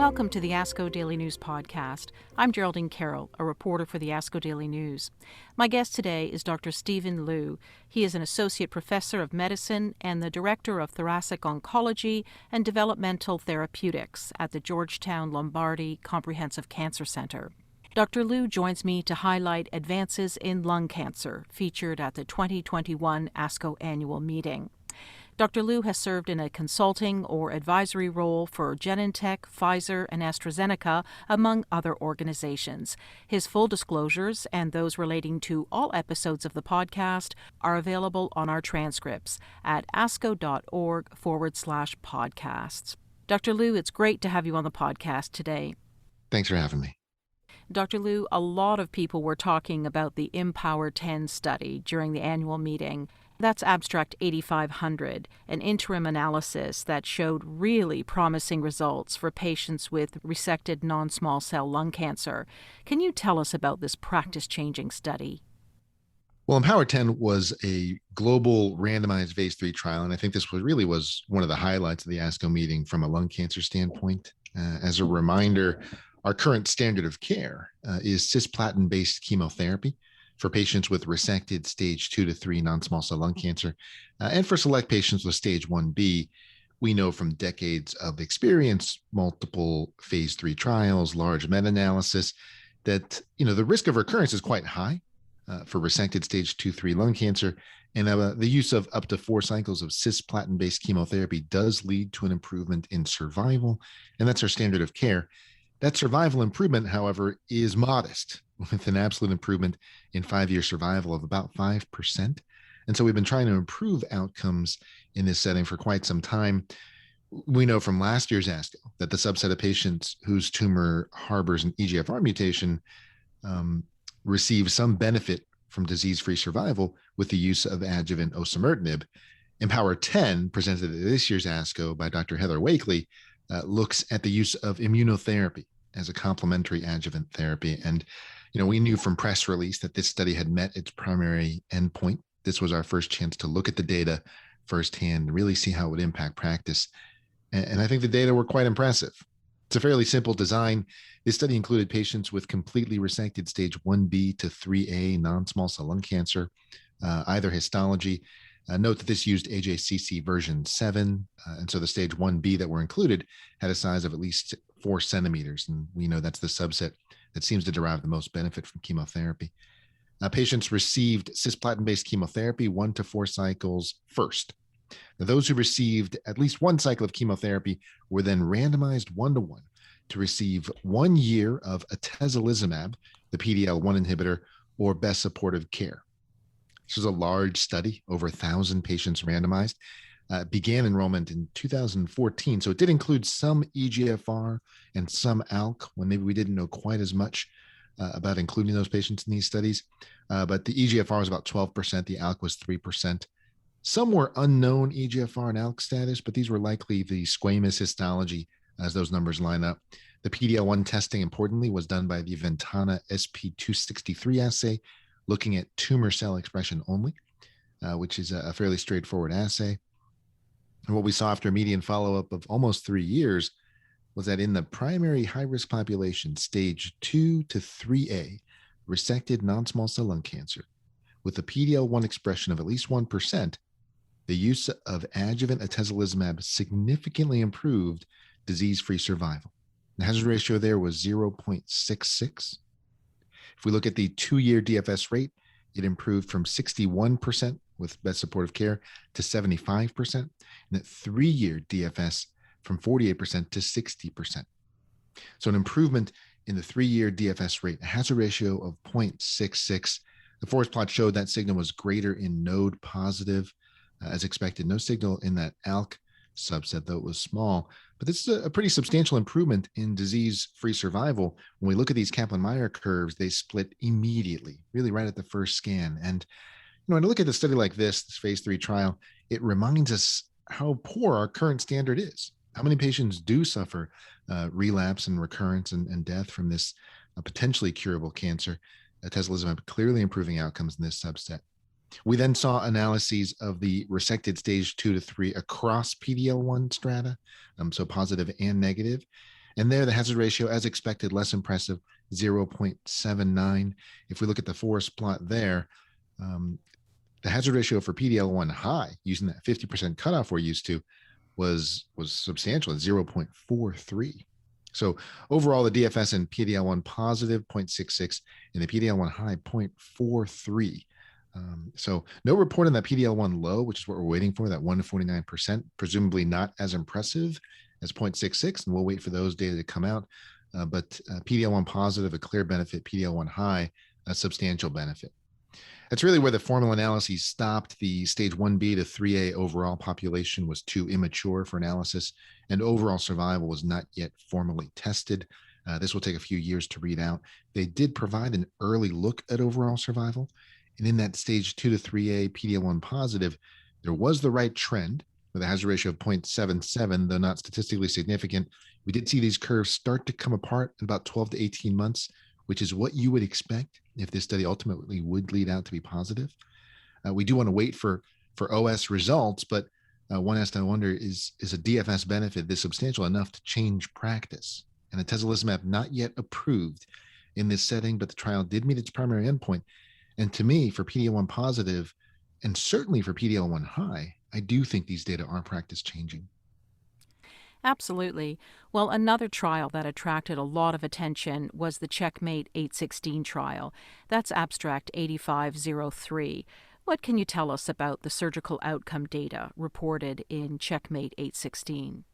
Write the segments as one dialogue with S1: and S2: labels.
S1: Welcome to the ASCO Daily News Podcast. I'm Geraldine Carroll, a reporter for the ASCO Daily News. My guest today is Dr. Stephen Liu. He is an associate professor of medicine and the director of Thoracic Oncology and Developmental Therapeutics at the Georgetown Lombardi Comprehensive Cancer Center. Dr. Liu joins me to highlight advances in lung cancer featured at the 2021 ASCO Annual Meeting. Dr. Liu has served in a consulting or advisory role for Genentech, Pfizer, and AstraZeneca, among other organizations. His full disclosures and those relating to all episodes of the podcast are available on our transcripts at asco.org/podcasts. Dr. Liu, it's great to have you on the podcast today.
S2: Thanks for having me.
S1: Dr. Liu, a lot of people were talking about the Empower 10 study during the annual meeting. That's Abstract 8500, an interim analysis that showed really promising results for patients with resected non-small cell lung cancer. Can you tell us about this practice-changing study?
S2: Well, Empower 10 was a global randomized phase 3 trial, and I think this was one of the highlights of the ASCO meeting from a lung cancer standpoint. As a reminder, our current standard of care is cisplatin-based chemotherapy for patients with resected stage 2 to 3 non-small cell lung cancer. And for select patients with stage 1B, we know from decades of experience, multiple phase 3 trials, large meta-analysis, that the risk of recurrence is quite high for resected stage 2-3 lung cancer. And the use of up to 4 cycles of cisplatin-based chemotherapy does lead to an improvement in survival, and that's our standard of care. That survival improvement, however, is modest, with an absolute improvement in 5-year survival of about 5%. And so we've been trying to improve outcomes in this setting for quite some time. We know from last year's ASCO that the subset of patients whose tumor harbors an EGFR mutation receive some benefit from disease-free survival with the use of adjuvant osimertinib. Empower 10, presented at this year's ASCO by Dr. Heather Wakely, looks at the use of immunotherapy as a complementary adjuvant therapy. And, we knew from press release that this study had met its primary endpoint. This was our first chance to look at the data firsthand, really see how it would impact practice. And I think the data were quite impressive. It's a fairly simple design. This study included patients with completely resected stage 1B to 3A non-small cell lung cancer, either histology. Note that this used AJCC version 7, and so the stage 1B that were included had a size of at least 4 centimeters, and we know that's the subset that seems to derive the most benefit from chemotherapy. Patients received cisplatin-based chemotherapy 1 to 4 cycles first. Now, those who received at least 1 cycle of chemotherapy were then randomized 1-to-1 to receive 1 year of atezolizumab, the PD-L1 inhibitor, or best supportive care. This was a large study, over 1,000 patients randomized. Began enrollment in 2014, so it did include some EGFR and some ALK, when maybe we didn't know quite as much about including those patients in these studies. But the EGFR was about 12%, the ALK was 3%. Some were unknown EGFR and ALK status, but these were likely the squamous histology as those numbers line up. The PD-L1 testing, importantly, was done by the Ventana SP263 assay, looking at tumor cell expression only, which is a fairly straightforward assay. And what we saw after a median follow-up of almost 3 years was that in the primary high-risk population, stage 2 to 3A, resected non-small cell lung cancer, with a PD-L1 expression of at least 1%, the use of adjuvant atezolizumab significantly improved disease-free survival. The hazard ratio there was 0.66. If we look at the 2-year DFS rate, it improved from 61% with best supportive care to 75%, and at 3-year DFS from 48% to 60%. So an improvement in the 3-year DFS rate, a hazard ratio of 0.66. The forest plot showed that signal was greater in node positive, as expected. No signal in that ALK subset, though it was small. But this is a pretty substantial improvement in disease-free survival. When we look at these Kaplan-Meier curves, they split immediately, really right at the first scan. And when I look at a study like this phase 3 trial, it reminds us how poor our current standard is. How many patients do suffer relapse and recurrence and death from this potentially curable cancer? Atezolizumab clearly improving outcomes in this subset. We then saw analyses of the resected stage 2 to 3 across PD-L1 strata, so positive and negative. And there, the hazard ratio, as expected, less impressive, 0.79. If we look at the forest plot there, the hazard ratio for PD-L1 high, using that 50% cutoff we're used to, was substantial at 0.43. So overall, the DFS in PD-L1 positive, 0.66, and the PD-L1 high, 0.43. So no report on that PD-L1 low, which is what we're waiting for, that 1 to 49%, presumably not as impressive as 0.66, and we'll wait for those data to come out. But PD-L1 positive, a clear benefit, PD-L1 high, a substantial benefit. That's really where the formal analyses stopped. The stage 1B to 3A overall population was too immature for analysis, and overall survival was not yet formally tested. This will take a few years to read out. They did provide an early look at overall survival, and in that stage 2 to 3A PD-L1 positive, there was the right trend with a hazard ratio of 0.77, though not statistically significant. We did see these curves start to come apart in about 12 to 18 months, which is what you would expect if this study ultimately would lead out to be positive. We do want to wait for OS results, but one has to wonder, is a DFS benefit this substantial enough to change practice? And atezolizumab not yet approved in this setting, but the trial did meet its primary endpoint. And to me, for PD-L1 positive, and certainly for PD-L1 high, I do think these data are practice changing.
S1: Absolutely. Well, another trial that attracted a lot of attention was the Checkmate 816 trial. That's abstract 8503. What can you tell us about the surgical outcome data reported in Checkmate 816?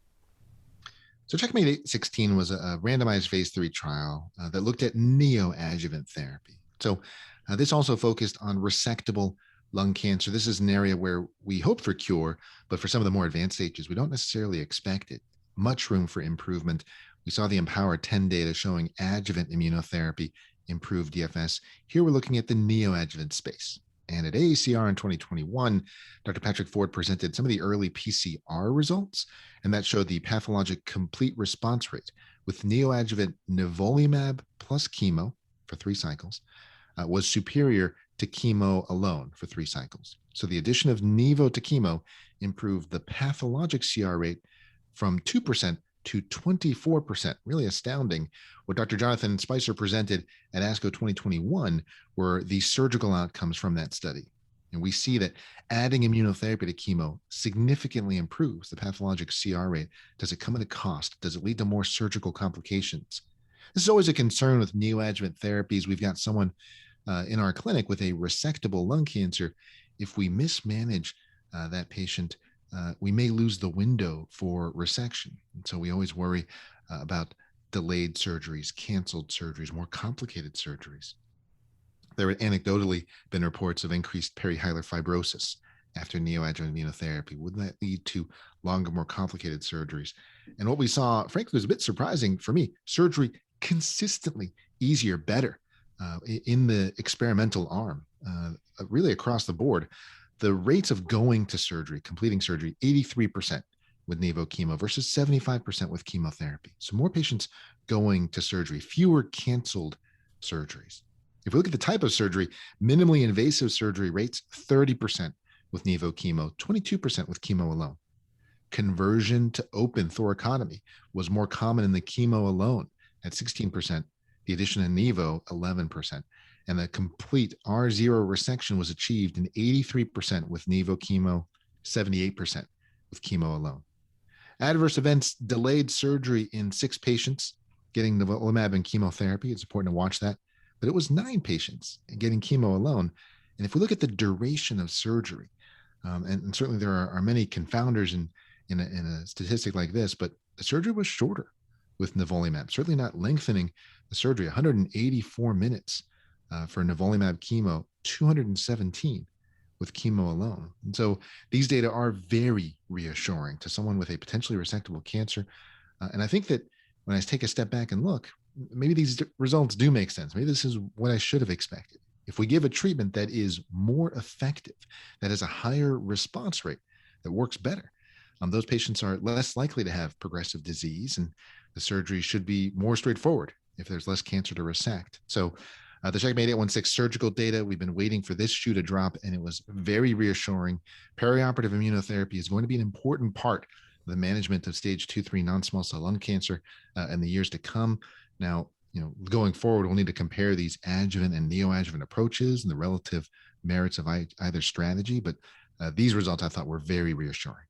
S2: So Checkmate 816 was a randomized phase 3 trial that looked at neoadjuvant therapy. So this also focused on resectable lung cancer. This is an area where we hope for cure, but for some of the more advanced stages, we don't necessarily expect it. Much room for improvement. We saw the Empower 10 data showing adjuvant immunotherapy improved DFS. Here we're looking at the neoadjuvant space. And at AACR in 2021, Dr. Patrick Ford presented some of the early PCR results, and that showed the pathologic complete response rate with neoadjuvant nivolumab plus chemo for 3 cycles was superior to chemo alone for 3 cycles. So the addition of Nivo to chemo improved the pathologic CR rate from 2% to 24%, really astounding. What Dr. Jonathan Spicer presented at ASCO 2021 were the surgical outcomes from that study. And we see that adding immunotherapy to chemo significantly improves the pathologic CR rate. Does it come at a cost? Does it lead to more surgical complications? This is always a concern with neoadjuvant therapies. We've got someone in our clinic with a resectable lung cancer. If we mismanage that patient, we may lose the window for resection. And so we always worry about delayed surgeries, canceled surgeries, more complicated surgeries. There have anecdotally been reports of increased perihilar fibrosis after neoadjuvant immunotherapy. Wouldn't that lead to longer, more complicated surgeries? And what we saw, frankly, was a bit surprising for me. Surgery consistently easier, better in the experimental arm, really across the board. The rates of going to surgery, completing surgery, 83% with Nivo chemo versus 75% with chemotherapy. So more patients going to surgery, fewer canceled surgeries. If we look at the type of surgery, minimally invasive surgery rates 30% with Nivo chemo, 22% with chemo alone. Conversion to open thoracotomy was more common in the chemo alone at 16%, the addition of Nivo 11%. And the complete R0 resection was achieved in 83% with Nivo chemo, 78% with chemo alone. Adverse events delayed surgery in 6 patients getting nivolumab and chemotherapy. It's important to watch that. But it was 9 patients getting chemo alone. And if we look at the duration of surgery, and certainly there are many confounders in a statistic like this, but the surgery was shorter with nivolumab, certainly not lengthening the surgery, 184 minutes for nivolumab chemo, 217 with chemo alone. And so these data are very reassuring to someone with a potentially resectable cancer. And I think that when I take a step back and look, maybe these results do make sense. Maybe this is what I should have expected. If we give a treatment that is more effective, that has a higher response rate, that works better, those patients are less likely to have progressive disease, and the surgery should be more straightforward if there's less cancer to resect. So the Checkmate 816 surgical data, we've been waiting for this shoe to drop, and it was very reassuring. Perioperative immunotherapy is going to be an important part the management of stage 2-3 non-small cell lung cancer in the years to come. Now, going forward, we'll need to compare these adjuvant and neoadjuvant approaches and the relative merits of either strategy. But these results I thought were very reassuring.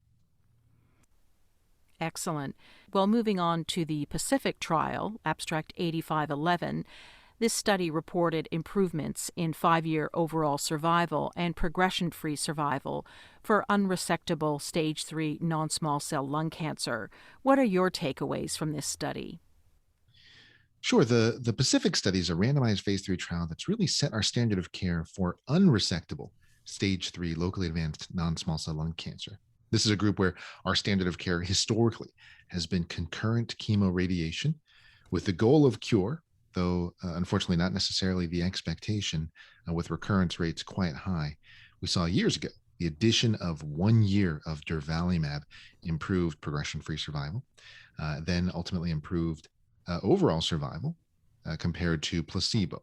S1: Excellent. Well, moving on to the Pacific trial, Abstract 8511, this study reported improvements in 5-year overall survival and progression-free survival for unresectable stage 3 non-small cell lung cancer. What are your takeaways from this study?
S2: Sure. The Pacific study is a randomized phase 3 trial that's really set our standard of care for unresectable stage 3 locally advanced non-small cell lung cancer. This is a group where our standard of care historically has been concurrent chemoradiation with the goal of cure, though unfortunately not necessarily the expectation, with recurrence rates quite high. We saw years ago the addition of 1 year of durvalumab improved progression-free survival, then ultimately improved overall survival compared to placebo.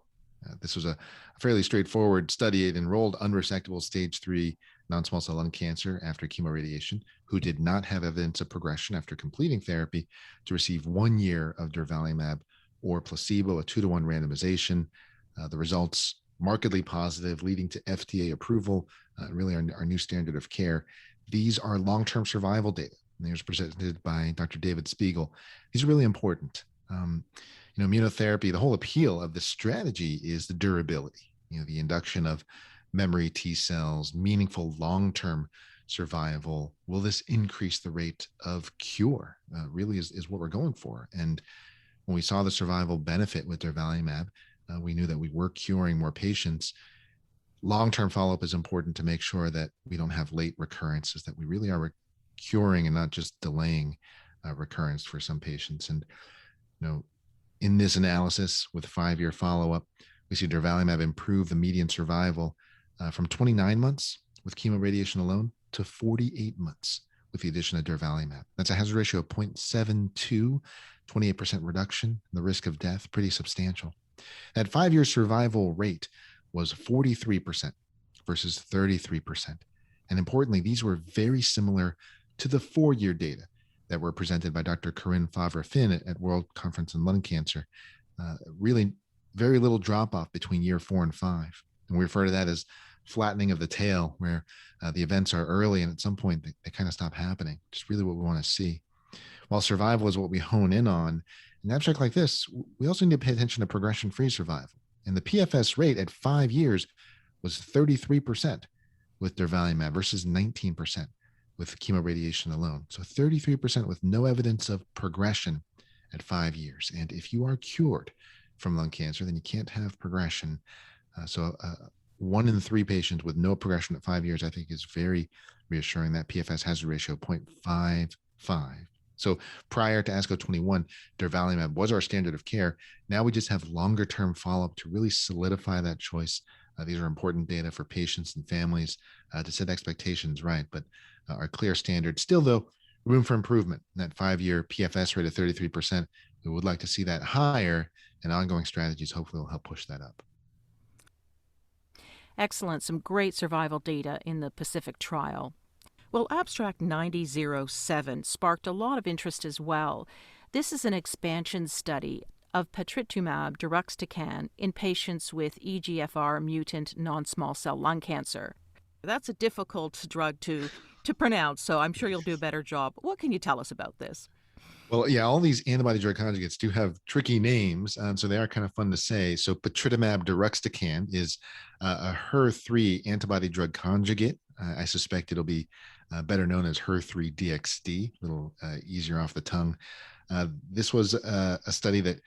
S2: This was a fairly straightforward study. It enrolled unresectable stage 3 non-small cell lung cancer after chemoradiation who did not have evidence of progression after completing therapy to receive 1 year of durvalumab or placebo, a 2-to-1 randomization. The results markedly positive, leading to FDA approval, really our new standard of care. These are long-term survival data. And they were presented by Dr. David Spiegel. These are really important. Immunotherapy, the whole appeal of this strategy is the durability, the induction of memory T cells, meaningful long-term survival. Will this increase the rate of cure? Really is what we're going for. And when we saw the survival benefit with durvalumab, we knew that we were curing more patients. Long-term follow-up is important to make sure that we don't have late recurrences, that we really are curing and not just delaying recurrence for some patients. And in this analysis with 5-year follow-up, we see durvalumab improve the median survival from 29 months with chemoradiation alone to 48 months with the addition of durvalumab. That's a hazard ratio of 0.72, 28% reduction in the risk of death, pretty substantial. That 5-year survival rate was 43% versus 33%. And importantly, these were very similar to the 4-year data that were presented by Dr. Corinne Favre-Finn at World Conference on Lung Cancer. Really very little drop-off between year 4 and 5. And we refer to that as flattening of the tail, where the events are early and at some point they kind of stop happening. Just really what we want to see. While survival is what we hone in on, in an abstract like this, we also need to pay attention to progression-free survival. And the PFS rate at 5 years was 33% with durvalumab versus 19% with chemoradiation alone. So 33% with no evidence of progression at 5 years. And if you are cured from lung cancer, then you can't have progression. So 1 in 3 patients with no progression at 5 years, I think, is very reassuring. That PFS hazard ratio 0.55. So prior to ASCO 21, durvalumab was our standard of care. Now we just have longer term follow-up to really solidify that choice. These are important data for patients and families to set expectations right, but our clear standard. Still, though, room for improvement. In that 5-year PFS rate of 33%, we would like to see that higher, and ongoing strategies hopefully will help push that up.
S1: Excellent. Some great survival data in the Pacific trial. Well, Abstract 9007 sparked a lot of interest as well. This is an expansion study of patritumab deruxtecan in patients with EGFR mutant non-small cell lung cancer. That's a difficult drug to pronounce, so I'm sure you'll do a better job. What can you tell us about this?
S2: Well, yeah, all these antibody drug conjugates do have tricky names, so they are kind of fun to say. So patritumab deruxtecan is a HER3 antibody drug conjugate. I suspect it'll be better known as HER3-DXd, a little easier off the tongue. This was a study that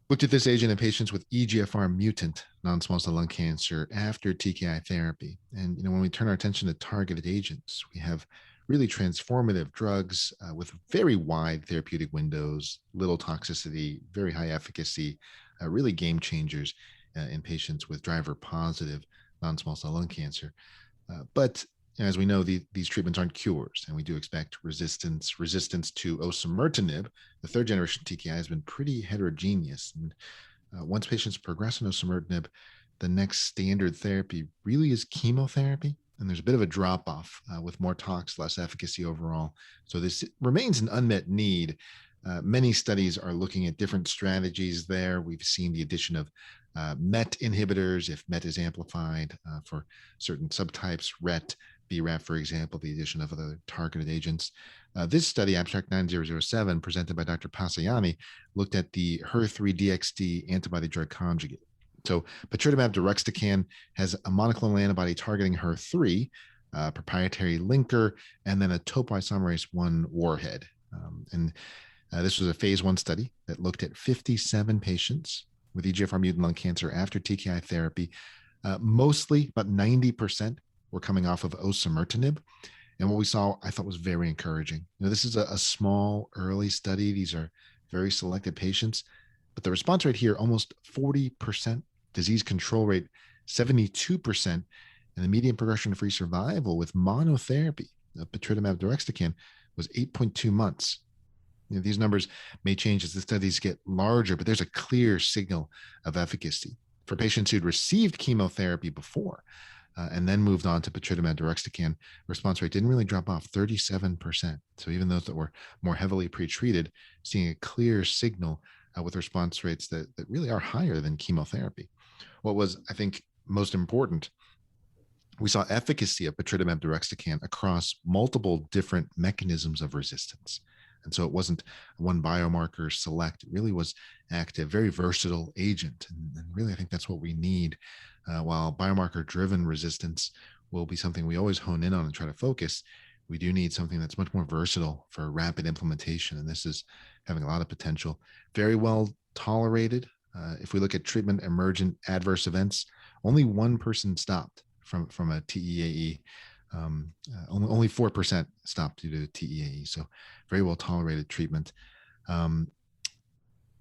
S2: looked at this agent in patients with EGFR mutant non-small cell lung cancer after TKI therapy. And when we turn our attention to targeted agents, we have really transformative drugs with very wide therapeutic windows, little toxicity, very high efficacy, really game changers in patients with driver positive non-small cell lung cancer. But as we know, these treatments aren't cures, and we do expect resistance to osimertinib. The 3rd generation TKI has been pretty heterogeneous. And once patients progress on osimertinib, the next standard therapy really is chemotherapy. and there's a bit of a drop off with more tox, less efficacy overall. So this remains an unmet need. Many studies are looking at different strategies there. We've seen the addition of MET inhibitors if MET is amplified for certain subtypes, RET, BRAF, for example, the addition of other targeted agents. This study, Abstract 9007, presented by Dr. Pasayani, looked at the HER3-DXd antibody drug conjugate. So patritumab deruxtecan has a monoclonal antibody targeting HER3, proprietary linker, and then a topoisomerase 1 warhead. This was a phase 1 study that looked at 57 patients with EGFR mutant lung cancer after TKI therapy. Mostly, about 90% were coming off of osimertinib. And what we saw, I thought, was very encouraging. This is a small, early study. These are very selected patients. But the response rate here, almost 40%, disease control rate, 72%, and the median progression-free survival with monotherapy of patritumab deruxtecan was 8.2 months. These numbers may change as the studies get larger, but there's a clear signal of efficacy. For patients who'd received chemotherapy before and then moved on to patritumab deruxtecan, response rate didn't really drop off, 37%. So even those that were more heavily pretreated, seeing a clear signal with response rates that really are higher than chemotherapy. What was, I think, most important, we saw efficacy of patritumab deruxtecan across multiple different mechanisms of resistance. And so it wasn't one biomarker select. It really was active, very versatile agent. And really, I think that's what we need. While biomarker-driven resistance will be something we always hone in on and try to focus, we do need something that's much more versatile for rapid implementation. And this is having a lot of potential. Very well tolerated. If we look at treatment emergent adverse events, only one person stopped from a TEAE. Only 4% stopped due to TEAE. So very well tolerated treatment.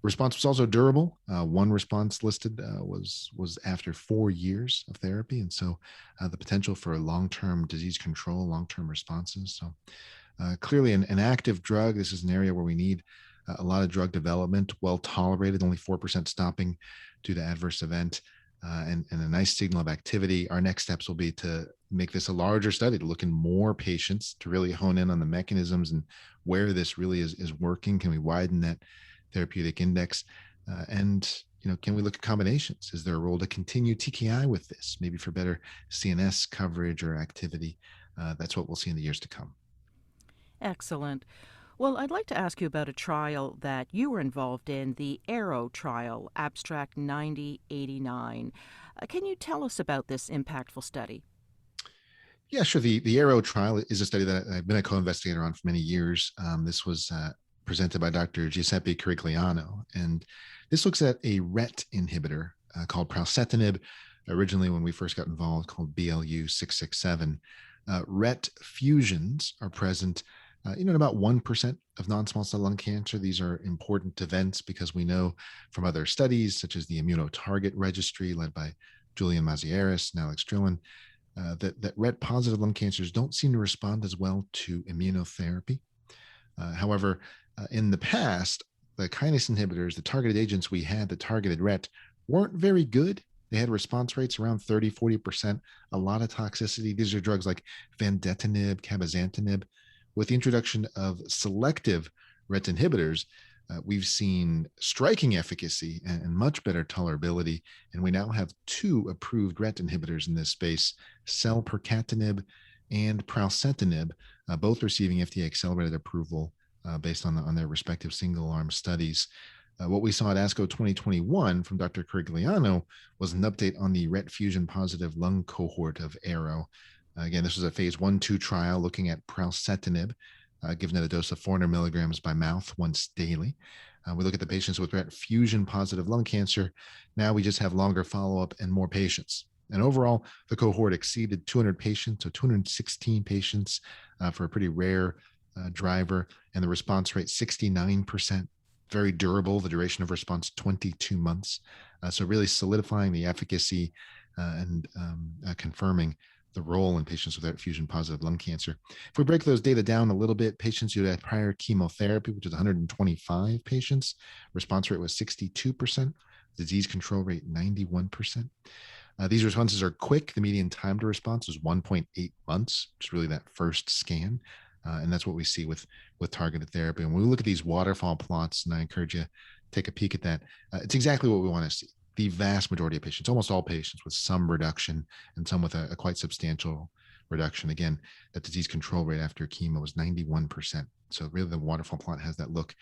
S2: Response was also durable. One response listed was after 4 years of therapy. And so the potential for long-term disease control, long-term responses. So clearly an active drug. This is an area where we need a lot of drug development, well tolerated, only 4% stopping due to adverse event. And a nice signal of activity. Our next steps will be to make this a larger study, to look in more patients, to really hone in on the mechanisms and where this really is working. Can we widen that therapeutic index? And can we look at combinations? Is there a role to continue TKI with this, maybe for better CNS coverage or activity? That's what we'll see in the years to come.
S1: Excellent. Well, I'd like to ask you about a trial that you were involved in, the ARROW trial, Abstract 9089. Can you tell us about this impactful study?
S2: Yeah, sure. The ARROW trial is a study that I've been a co-investigator on for many years. This was presented by Dr. Giuseppe Carigliano, and this looks at a RET inhibitor called pralsetinib, originally when we first got involved called BLU 667. RET fusions are present in about 1% of non-small cell lung cancer. These are important events because we know from other studies, such as the Immunotarget Registry led by Julian Mazieres and Alex Drillin, that RET-positive lung cancers don't seem to respond as well to immunotherapy. However, in the past, the kinase inhibitors, the targeted agents we had that targeted RET, weren't very good. They had response rates around 30, 40%, a lot of toxicity. These are drugs like vandetanib, cabozantinib. With the introduction of selective RET inhibitors, we've seen striking efficacy and much better tolerability. And we now have 2 approved RET inhibitors in this space, selpercatinib and pralsetinib, both receiving FDA accelerated approval based on their respective single-arm studies. What we saw at ASCO 2021 from Dr. Carigliano was an update on the RET fusion positive lung cohort of ARROW. Again, this was a phase 1/2 trial looking at pralsetinib, given at a dose of 400 milligrams by mouth once daily. We look at the patients with RET fusion positive lung cancer. Now we just have longer follow-up and more patients. And overall, the cohort exceeded 200 patients, so 216 patients for a pretty rare driver. And the response rate, 69%, very durable. The duration of response, 22 months. So really solidifying the efficacy and confirming the role in patients with RET fusion positive lung cancer. If we break those data down a little bit, patients who had prior chemotherapy, which is 125 patients, response rate was 62%, disease control rate 91%. These responses are quick. The median time to response is 1.8 months, which is really that first scan. And that's what we see with targeted therapy. And when we look at these waterfall plots, and I encourage you to take a peek at that, it's exactly what we want to see. The vast majority of patients, almost all patients, with some reduction and some with a quite substantial reduction. Again, that disease control rate after chemo was 91%. So really the waterfall plot has that look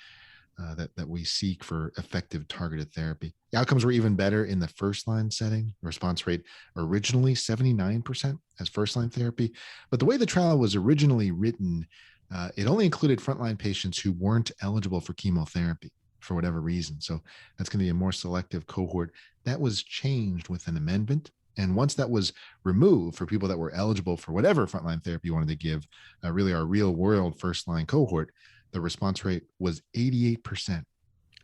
S2: that we seek for effective targeted therapy. The outcomes were even better in the first line setting. The response rate originally 79% as first line therapy, but the way the trial was originally written, it only included frontline patients who weren't eligible for chemotherapy for whatever reason. So that's going to be a more selective cohort. That was changed with an amendment. And once that was removed for people that were eligible for whatever frontline therapy you wanted to give, really our real world first line cohort, the response rate was 88%,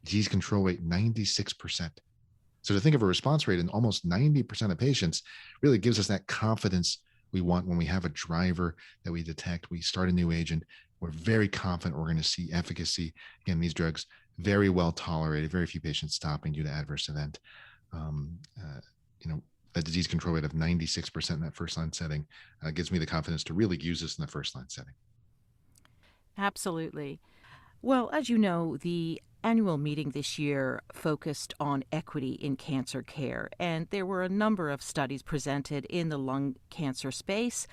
S2: disease control rate 96%. So to think of a response rate in almost 90% of patients really gives us that confidence we want when we have a driver that we detect, we start a new agent, we're very confident we're going to see efficacy. Again, these drugs, very well tolerated, very few patients stopping due to adverse event. A disease control rate of 96% in that first line setting gives me the confidence to really use this in the first line setting.
S1: Absolutely. Well, as you know, the annual meeting this year focused on equity in cancer care, and there were a number of studies presented in the lung cancer space.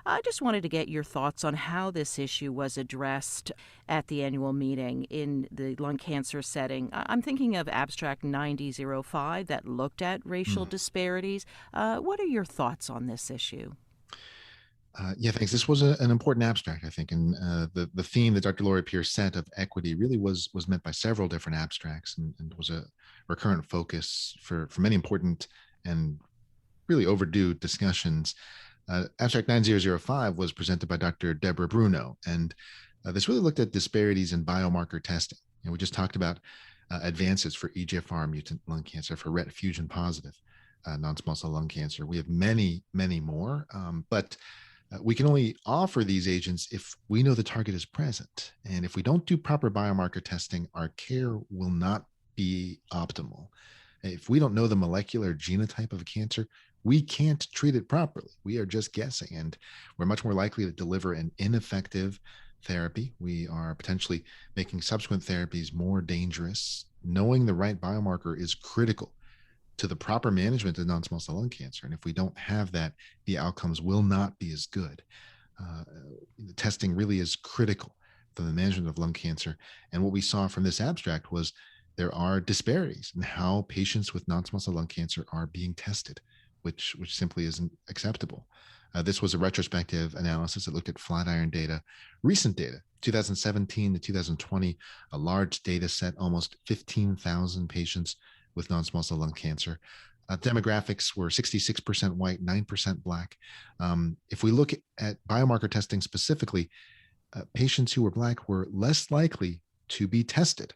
S1: I just wanted to get your thoughts on how this issue was addressed at the annual meeting in the lung cancer setting. I'm thinking of Abstract 9005 that looked at racial disparities. What are your thoughts on this issue?
S2: Yeah, thanks. This was an important abstract, I think, and the theme that Dr. Laurie Pierce set of equity really was met by several different abstracts, and was a recurrent focus for many important and really overdue discussions. Abstract 9005 was presented by Dr. Deborah Bruno, and this really looked at disparities in biomarker testing. We just talked about advances for EGFR mutant lung cancer, for RET fusion positive non-small cell lung cancer. We have many, many more, but we can only offer these agents if we know the target is present. And if we don't do proper biomarker testing, our care will not be optimal. If we don't know the molecular genotype of a cancer, we can't treat it properly. We are just guessing, and we're much more likely to deliver an ineffective therapy. We are potentially making subsequent therapies more dangerous. Knowing the right biomarker is critical to the proper management of non-small cell lung cancer. And if we don't have that, the outcomes will not be as good. The testing really is critical for the management of lung cancer. And what we saw from this abstract was there are disparities in how patients with non-small cell lung cancer are being tested, which simply isn't acceptable. This was a retrospective analysis that looked at Flatiron data, recent data, 2017 to 2020, a large data set, almost 15,000 patients with non-small cell lung cancer. Demographics were 66% white, 9% Black. If we look at biomarker testing specifically, patients who were Black were less likely to be tested,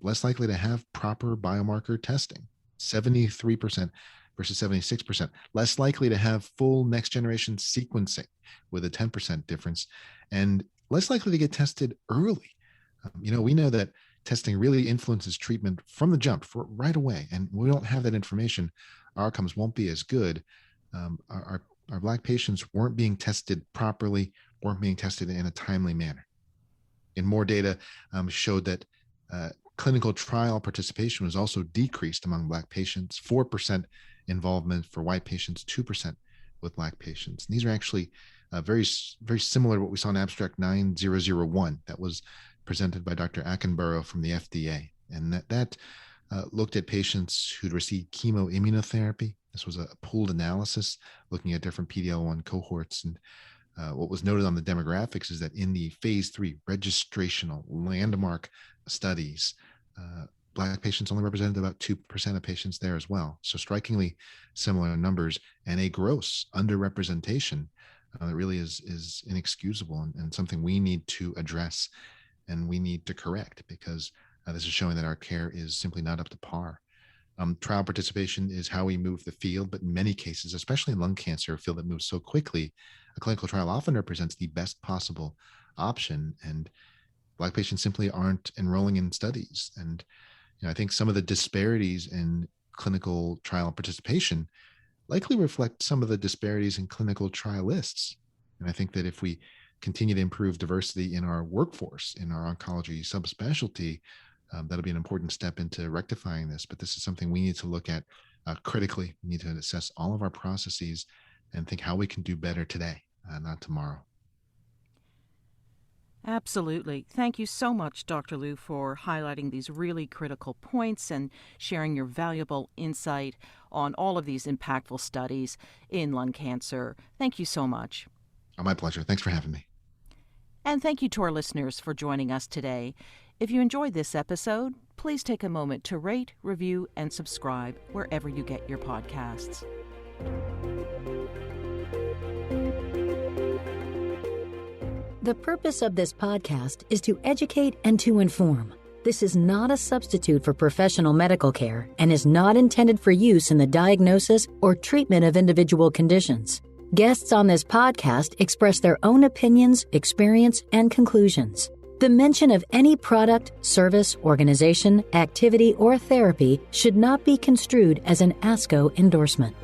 S2: less likely to have proper biomarker testing, 73% versus 76%, less likely to have full next generation sequencing with a 10% difference, and less likely to get tested early. We know that testing really influences treatment from the jump, for right away. And we don't have that information, our outcomes won't be as good. Our Black patients weren't being tested properly, weren't being tested in a timely manner. And more data showed that clinical trial participation was also decreased among Black patients, 4% involvement for white patients, 2% with Black patients. And these are actually very, very similar to what we saw in Abstract 9001 that was presented by Dr. Attenborough from the FDA. And that looked at patients who'd received chemoimmunotherapy. This was a pooled analysis looking at different PD-L1 cohorts. And what was noted on the demographics is that in the phase 3 registrational landmark studies, Black patients only represented about 2% of patients there as well. So strikingly similar numbers, and a gross underrepresentation that really is inexcusable and something we need to address and we need to correct, because this is showing that our care is simply not up to par. Trial participation is how we move the field, but in many cases, especially in lung cancer, a field that moves so quickly, a clinical trial often represents the best possible option, and Black patients simply aren't enrolling in studies. And I think some of the disparities in clinical trial participation likely reflect some of the disparities in clinical trial lists. And I think that if we continue to improve diversity in our workforce, in our oncology subspecialty, that'll be an important step into rectifying this. But this is something we need to look at critically. We need to assess all of our processes and think how we can do better today, not tomorrow.
S1: Absolutely. Thank you so much, Dr. Liu, for highlighting these really critical points and sharing your valuable insight on all of these impactful studies in lung cancer. Thank you so much.
S2: Oh, my pleasure. Thanks for having me.
S1: And thank you to our listeners for joining us today. If you enjoyed this episode, please take a moment to rate, review, and subscribe wherever you get your podcasts.
S3: The purpose of this podcast is to educate and to inform. This is not a substitute for professional medical care and is not intended for use in the diagnosis or treatment of individual conditions. Guests on this podcast express their own opinions, experience, and conclusions. The mention of any product, service, organization, activity, or therapy should not be construed as an ASCO endorsement.